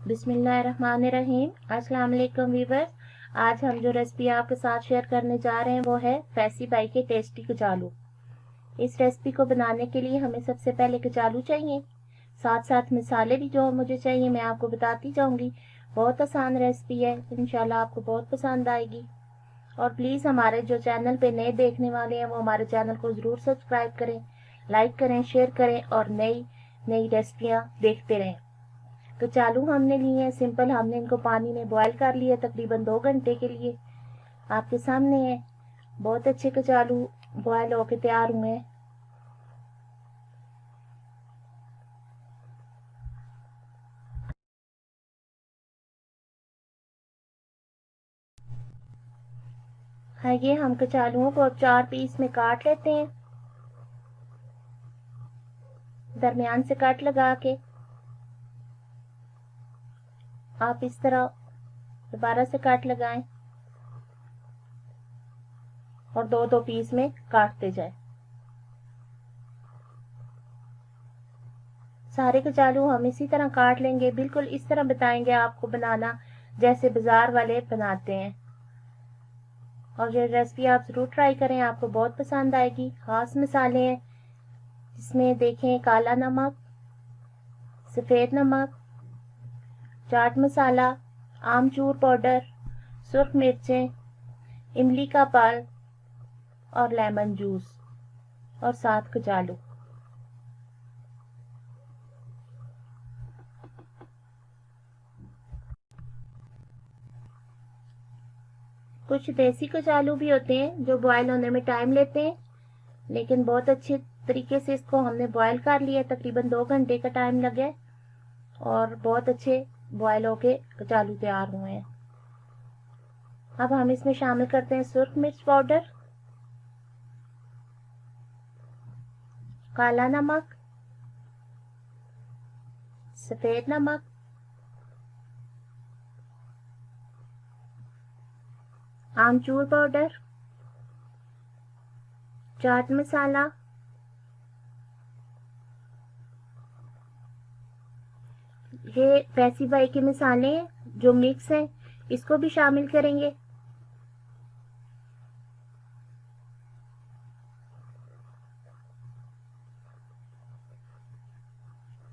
बिस्मिल्लाहिर्रहमानिर्रहीम। अस्सलाम वालेकुम वीवर्स। आज हम जो रेसिपी आपके साथ शेयर करने जा रहे हैं वो है फैसी बाई के टेस्टी कचालू। इस रेसिपी को बनाने के लिए हमें सबसे पहले कचालू चाहिए, साथ साथ मसाले भी जो मुझे चाहिए मैं आपको बताती जाऊंगी। बहुत आसान रेसिपी है, इंशाल्लाह आपको बहुत पसंद आएगी। और प्लीज़ हमारे जो चैनल पे नए देखने वाले हैं वो हमारे चैनल को ज़रूर सब्सक्राइब करें, लाइक करें, शेयर करें और नई नई रेसिपियाँ देखते रहें। कचालू हमने लिए हैं सिंपल, हमने इनको पानी में बॉयल कर लिया तकरीबन 2 घंटे के लिए। आपके सामने है, बहुत अच्छे कचालू बॉयल होके तैयार हुए हैं। हाँ, ये हम कचालुओं को अब 4 पीस में काट लेते हैं, दरमियान से कट लगा के। आप इस तरह दोबारा से कट लगाएं और दो दो पीस में काटते जाएं। सारे कचालू हम इसी तरह काट लेंगे, बिल्कुल इस तरह बताएंगे आपको बनाना जैसे बाजार वाले बनाते हैं। और ये रेसिपी आप ज़रूर ट्राई करें, आपको बहुत पसंद आएगी। खास मसाले हैं जिसमें देखें काला नमक, सफ़ेद नमक, चाट मसाला, आमचूर पाउडर, सुर्ख मिर्चें, इमली का पल्प और लेमन जूस और साथ कचालू। कुछ देसी कचालू भी होते हैं जो बॉयल होने में टाइम लेते हैं, लेकिन बहुत अच्छे तरीके से इसको हमने बॉयल कर लिया, तकरीबन 2 घंटे का टाइम लगे और बहुत अच्छे बॉयल होके कचालू तैयार हुए हैं। अब हम इसमें शामिल करते हैं सुर्ख मिर्च पाउडर, काला नमक, सफ़ेद नमक, आमचूर पाउडर, चाट मसाला, ये फैसी बाई के मसाले जो मिक्स हैं इसको भी शामिल करेंगे।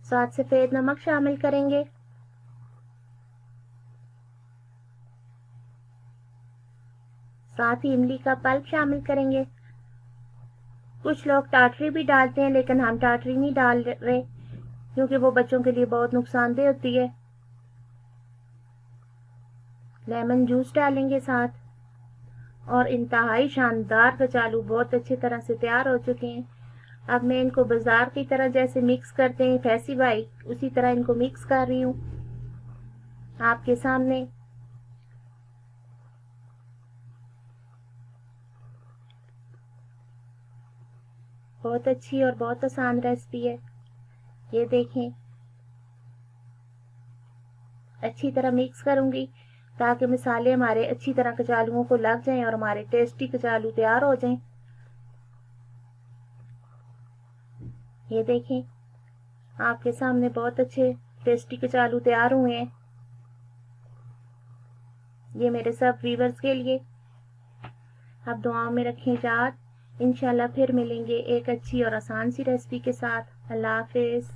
साथ सफ़ेद नमक शामिल करेंगे। साथ ही इमली का पल्प शामिल करेंगे। कुछ लोग टाटरी भी डालते हैं, लेकिन हम टाटरी नहीं डाल रहे क्योंकि वो बच्चों के लिए बहुत नुकसानदेह होती है। लेमन जूस डालेंगे साथ और इंतहाई शानदार कचालू बहुत अच्छी तरह से तैयार हो चुके हैं। अब मैं इनको बाजार की तरह जैसे मिक्स करते हैं फैसी बाई, उसी तरह इनको मिक्स कर रही हूँ आपके सामने। बहुत अच्छी और बहुत आसान रेसिपी है, ये देखें। अच्छी तरह मिक्स करूंगी ताकि मसाले हमारे अच्छी तरह कचालुओं को लग जाएं और हमारे टेस्टी कचालू तैयार हो जाएं। ये देखें, आपके सामने बहुत अच्छे टेस्टी कचालू तैयार हुए हैं। ये मेरे सब व्यूअर्स के लिए। आप दुआओं में रखें याद। इंशाल्लाह फिर मिलेंगे एक अच्छी और आसान सी रेसिपी के साथ। अल्लाह हाफिज़।